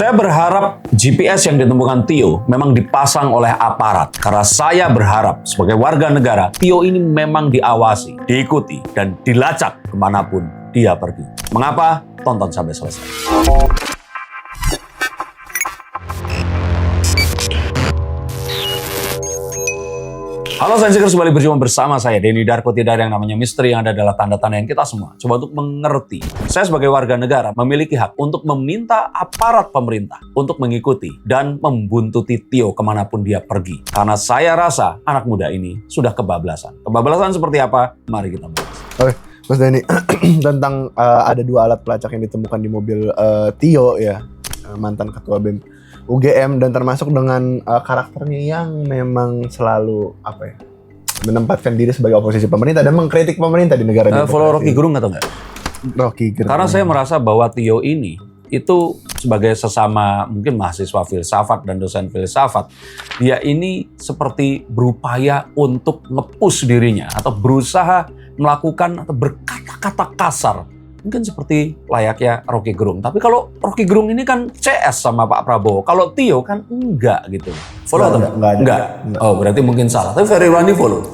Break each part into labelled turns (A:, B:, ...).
A: Saya berharap GPS yang ditemukan Tio memang dipasang oleh aparat. Karena saya berharap sebagai warga negara, Tio ini memang diawasi, diikuti, dan dilacak kemanapun dia pergi. Mengapa? Tonton sampai selesai. Halo Sainsikers, kembali berjumpa bersama saya Denny Darko. Tidak ada yang namanya misteri, yang ada adalah tanda-tanda yang kita semua coba untuk mengerti. Saya sebagai warga negara memiliki hak untuk meminta aparat pemerintah untuk mengikuti dan membuntuti Tio kemanapun dia pergi. Karena saya rasa anak muda ini sudah kebablasan. Kebablasan seperti apa? Mari kita bahas.
B: Oke, Mas Denny, tentang ada 2 alat pelacak yang ditemukan di mobil Tio ya, mantan ketua BEM UGM, dan termasuk dengan karakternya yang memang selalu menempatkan diri sebagai oposisi pemerintah dan mengkritik pemerintah di negara demokrasi.
A: Follow Rocky Gerung atau enggak?
B: Rocky Gerung.
A: Karena saya merasa bahwa Tio ini itu sebagai sesama mungkin mahasiswa filsafat dan dosen filsafat, dia ini seperti berupaya untuk nge-push dirinya atau berusaha melakukan atau berkata-kata kasar. Mungkin seperti layaknya Rocky Gerung. Tapi kalau Rocky Gerung ini kan CS sama Pak Prabowo. Kalau Tio kan enggak gitu. Follow atau enggak? Oh, berarti mungkin salah. Tapi Ferry Irwandi follow.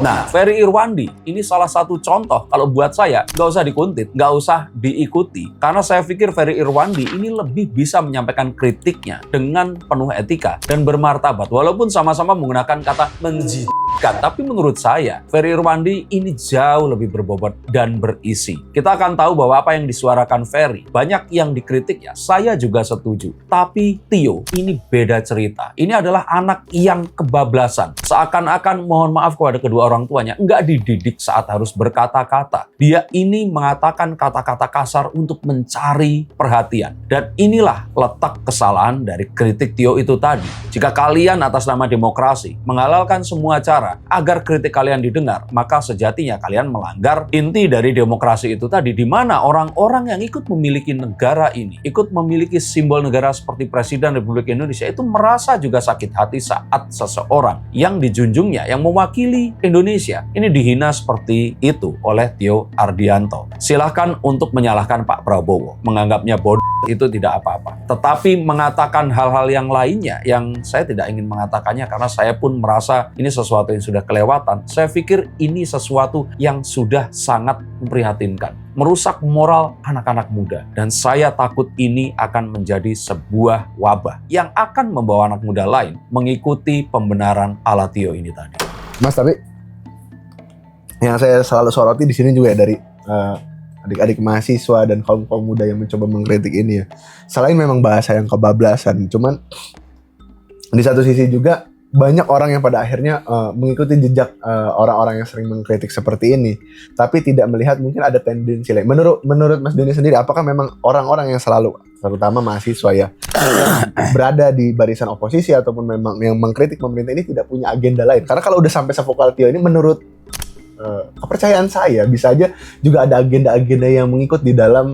A: Nah, Ferry Irwandi ini salah satu contoh. Kalau buat saya, nggak usah dikuntit, nggak usah diikuti. Karena saya pikir Ferry Irwandi ini lebih bisa menyampaikan kritiknya dengan penuh etika dan bermartabat. Walaupun sama-sama menggunakan kata menjijikkan. Tapi menurut saya, Ferry Irwandi ini jauh lebih berbobot dan berisi. Kita akan tahu bahwa apa yang disuarakan Ferry, banyak yang dikritik ya, saya juga setuju. Tapi Tio ini beda cerita. Ini adalah anak yang kebablasan. Seakan-akan, mohon maaf kepada kedua orang tuanya, nggak dididik saat harus berkata-kata. Dia ini mengatakan kata-kata kasar untuk mencari perhatian. Dan inilah letak kesalahan dari kritik Tio itu tadi. Jika kalian atas nama demokrasi menghalalkan semua cara agar kritik kalian didengar, maka sejatinya kalian melanggar inti dari demokrasi itu tadi, di mana orang-orang yang ikut memiliki negara ini, ikut memiliki simbol negara seperti Presiden Republik Indonesia, itu merasa juga sakit hati saat seseorang yang dijunjungnya, yang mewakili Indonesia, ini dihina seperti itu oleh Tio Ardianto. Silahkan untuk menyalahkan Pak Prabowo, menganggapnya bodoh, itu tidak apa-apa. Tetapi mengatakan hal-hal yang lainnya, yang saya tidak ingin mengatakannya karena saya pun merasa ini sesuatu yang sudah kelewatan. Saya pikir ini sesuatu yang sudah sangat memprihatinkan, merusak moral anak-anak muda. Dan saya takut ini akan menjadi sebuah wabah yang akan membawa anak muda lain mengikuti pembenaran ala Tio ini tadi.
B: Mas, tapi yang saya selalu soroti di sini juga dari adik-adik mahasiswa dan kaum muda yang mencoba mengkritik ini ya. Selain memang bahasa yang kebablasan, cuman di satu sisi juga banyak orang yang pada akhirnya mengikuti jejak orang-orang yang sering mengkritik seperti ini, tapi tidak melihat mungkin ada tendensi lain. Menurut Mas Denny sendiri, apakah memang orang-orang yang selalu, terutama mahasiswa ya, yang berada di barisan oposisi ataupun memang yang mengkritik pemerintah ini tidak punya agenda lain? Karena kalau udah sampai sevokal Tio ini, menurut kepercayaan saya bisa aja juga ada agenda-agenda yang mengikut di dalam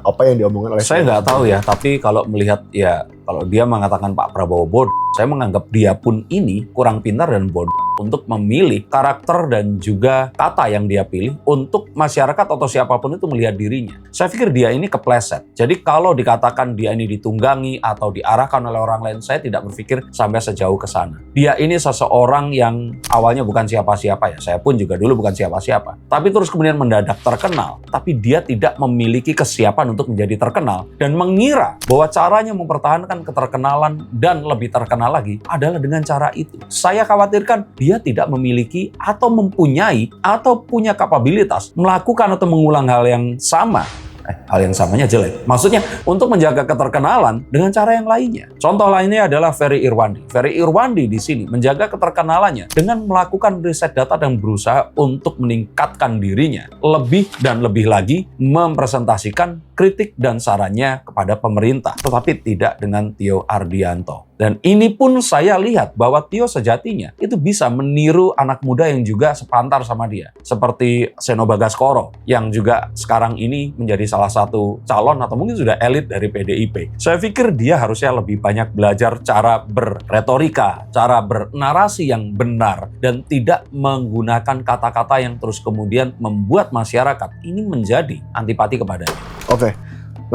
B: apa yang diomongkan oleh
A: saya nggak tahu ya, tapi kalau melihat ya, kalau dia mengatakan Pak Prabowo bodoh, saya menganggap dia pun ini kurang pintar dan bodoh untuk memilih karakter dan juga kata yang dia pilih untuk masyarakat atau siapapun itu melihat dirinya. Saya pikir dia ini kepleset. Jadi kalau dikatakan dia ini ditunggangi atau diarahkan oleh orang lain, saya tidak berpikir sampai sejauh ke sana. Dia ini seseorang yang awalnya bukan siapa-siapa ya. Saya pun juga dulu bukan siapa-siapa. Tapi terus kemudian mendadak terkenal. Tapi dia tidak memiliki kesiapan untuk menjadi terkenal dan mengira bahwa caranya mempertahankan keterkenalan dan lebih terkenal lagi adalah dengan cara itu. Saya khawatirkan dia tidak memiliki atau mempunyai atau punya kapabilitas melakukan atau mengulang hal yang sama. Hal yang samanya jelek. Maksudnya untuk menjaga keterkenalan dengan cara yang lainnya. Contoh lainnya adalah Ferry Irwandi. Ferry Irwandi di sini menjaga keterkenalannya dengan melakukan riset data dan berusaha untuk meningkatkan dirinya lebih dan lebih lagi mempresentasikan kritik dan sarannya kepada pemerintah, tetapi tidak dengan Tio Ardianto. Dan ini pun saya lihat bahwa Tio sejatinya itu bisa meniru anak muda yang juga sepantar sama dia. Seperti Seno Bagaskoro yang juga sekarang ini menjadi salah satu calon atau mungkin sudah elit dari PDIP. Saya pikir dia harusnya lebih banyak belajar cara berretorika, cara bernarasi yang benar, dan tidak menggunakan kata-kata yang terus kemudian membuat masyarakat ini menjadi antipati kepadanya.
B: Oke.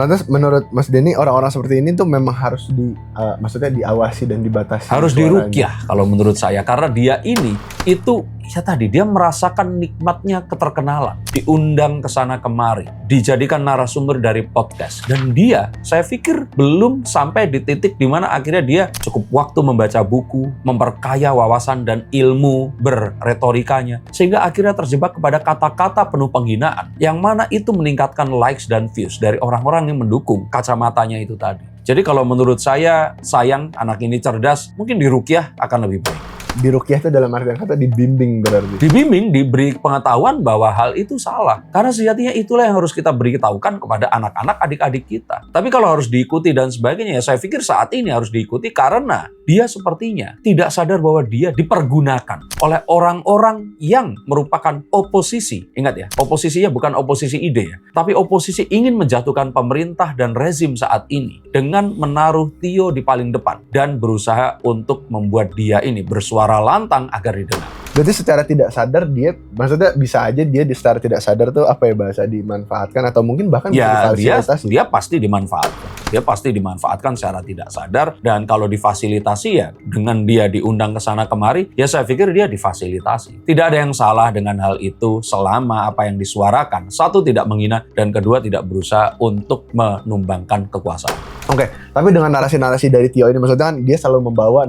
B: Lantas menurut Mas Denny orang-orang seperti ini tuh memang harus maksudnya diawasi dan dibatasi.
A: Harus
B: suaranya.
A: diruqyah kalau menurut saya, karena dia ini itu ya tadi dia merasakan nikmatnya keterkenalan, diundang ke sana kemari, dijadikan narasumber dari podcast, dan dia saya pikir belum sampai di titik di mana akhirnya dia cukup waktu membaca buku, memperkaya wawasan dan ilmu berretorikanya, sehingga akhirnya terjebak kepada kata-kata penuh penghinaan yang mana itu meningkatkan likes dan views dari orang-orang yang mendukung kacamatanya itu tadi. Jadi kalau menurut saya, sayang anak ini cerdas, mungkin diruqyah akan lebih baik.
B: Diruqyah itu dalam artian kata dibimbing berarti.
A: Dibimbing, diberi pengetahuan bahwa hal itu salah. Karena sejatinya itulah yang harus kita beritahukan kepada anak-anak, adik-adik kita. Tapi kalau harus diikuti dan sebagainya, ya saya pikir saat ini harus diikuti karena dia sepertinya tidak sadar bahwa dia dipergunakan oleh orang-orang yang merupakan oposisi. Ingat ya, oposisinya bukan oposisi ide ya, tapi oposisi ingin menjatuhkan pemerintah dan rezim saat ini dengan menaruh Tio di paling depan dan berusaha untuk membuat dia ini bersuara lantang agar didengar.
B: Berarti secara tidak sadar dia, maksudnya bisa aja dia secara tidak sadar tuh apa ya bahasa dimanfaatkan atau mungkin bahkan
A: Ya,
B: difasilitasi.
A: dia pasti dimanfaatkan. Dia pasti dimanfaatkan secara tidak sadar, dan kalau difasilitasi ya dengan dia diundang ke sana kemari, ya saya pikir dia difasilitasi. Tidak ada yang salah dengan hal itu selama apa yang disuarakan, satu tidak menghina dan kedua tidak berusaha untuk menumbangkan kekuasaan.
B: Oke, tapi dengan narasi-narasi dari Tio ini maksudnya kan dia selalu membawa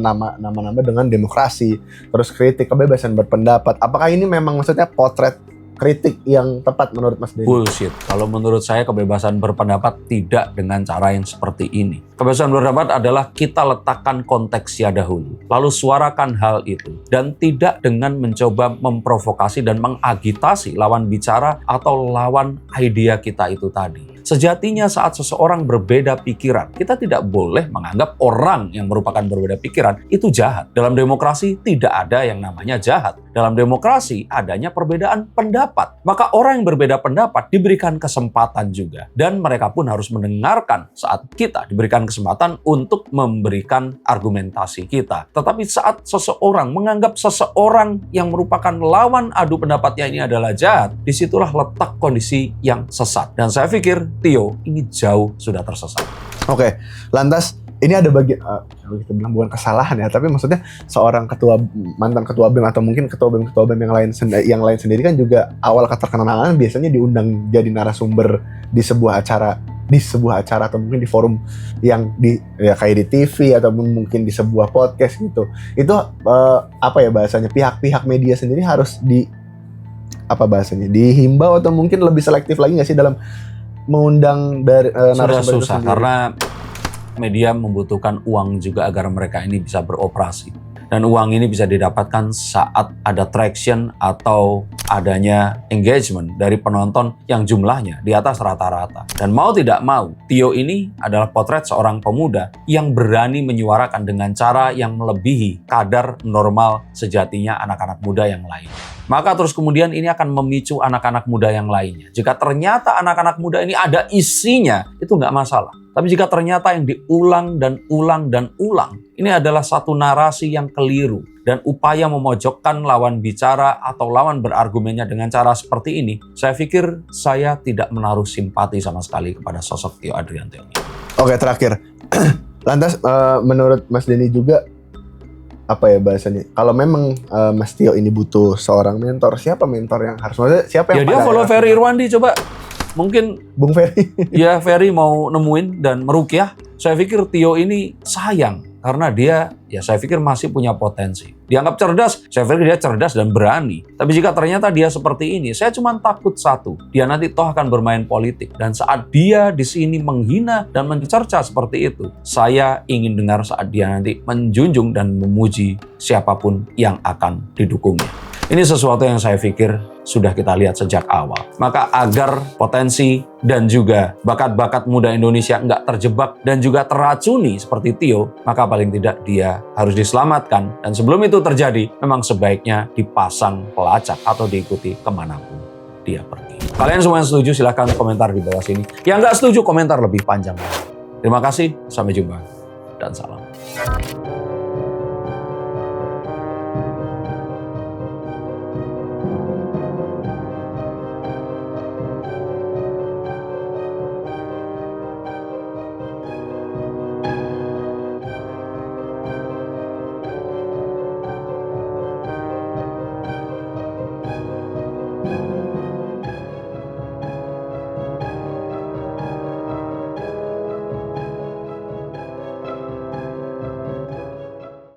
B: nama-nama dengan demokrasi, terus kritik, kebebasan berpendapat. Apakah ini memang maksudnya potret kritik yang tepat menurut Mas Denny?
A: Bullshit. Kalau menurut saya kebebasan berpendapat tidak dengan cara yang seperti ini. Kebebasan berpendapat adalah kita letakkan konteksnya dahulu, lalu suarakan hal itu, dan tidak dengan mencoba memprovokasi dan mengagitasi lawan bicara atau lawan idea kita itu tadi. Sejatinya saat seseorang berbeda pikiran, kita tidak boleh menganggap orang yang merupakan berbeda pikiran itu jahat. Dalam demokrasi tidak ada yang namanya jahat. Dalam demokrasi adanya perbedaan pendapat. Maka orang yang berbeda pendapat diberikan kesempatan juga. Dan mereka pun harus mendengarkan saat kita diberikan kesempatan untuk memberikan argumentasi kita. Tetapi saat seseorang menganggap seseorang yang merupakan lawan adu pendapatnya ini adalah jahat, disitulah letak kondisi yang sesat. Dan saya pikir Tio ini jauh sudah tersesat.
B: Oke, lantas ini ada bagian kalau kita bilang bukan kesalahan ya, tapi maksudnya seorang mantan ketua BEM atau mungkin ketua BEM yang lain sendiri kan juga awal keterkenalan biasanya diundang jadi narasumber di sebuah acara atau mungkin di forum yang kayak di TV atau mungkin di sebuah podcast gitu. Itu apa ya bahasanya, pihak-pihak media sendiri harus dihimbau atau mungkin lebih selektif lagi nggak sih dalam mengundang dari narasumber
A: susah
B: itu sendiri?
A: Karena media membutuhkan uang juga agar mereka ini bisa beroperasi. Dan uang ini bisa didapatkan saat ada traction atau adanya engagement dari penonton yang jumlahnya di atas rata-rata. Dan mau tidak mau, Tio ini adalah potret seorang pemuda yang berani menyuarakan dengan cara yang melebihi kadar normal sejatinya anak-anak muda yang lain. Maka terus kemudian ini akan memicu anak-anak muda yang lainnya. Jika ternyata anak-anak muda ini ada isinya, itu nggak masalah. Tapi jika ternyata yang diulang dan ulang dan ulang, ini adalah satu narasi yang keliru. Dan upaya memojokkan lawan bicara atau lawan berargumennya dengan cara seperti ini, saya pikir saya tidak menaruh simpati sama sekali kepada sosok Tio Adrianto ini.
B: Oke, terakhir. Lantas menurut Mas Denny juga, apa ya bahasanya, kalau memang Mas Tio ini butuh seorang mentor, siapa mentor yang harus, maksudnya siapa yang
A: dia follow Ferry Irwandi coba. Mungkin
B: Bung Ferry.
A: ya Ferry mau nemuin dan meruqyah. Saya pikir Tio ini sayang karena dia saya pikir masih punya potensi. Dianggap cerdas, saya pikir dia cerdas dan berani. Tapi jika ternyata dia seperti ini, saya cuma takut satu, dia nanti toh akan bermain politik. Dan saat dia di sini menghina dan mencerca seperti itu, saya ingin dengar saat dia nanti menjunjung dan memuji siapapun yang akan didukungnya. Ini sesuatu yang saya pikir sudah kita lihat sejak awal. Maka agar potensi dan juga bakat-bakat muda Indonesia nggak terjebak dan juga teracuni seperti Tio, maka paling tidak dia harus diselamatkan. Dan sebelum itu terjadi, memang sebaiknya dipasang pelacak atau diikuti kemanapun dia pergi. Kalian semua yang setuju silahkan komentar di bawah sini. Yang nggak setuju komentar lebih panjang. Terima kasih, sampai jumpa, dan salam.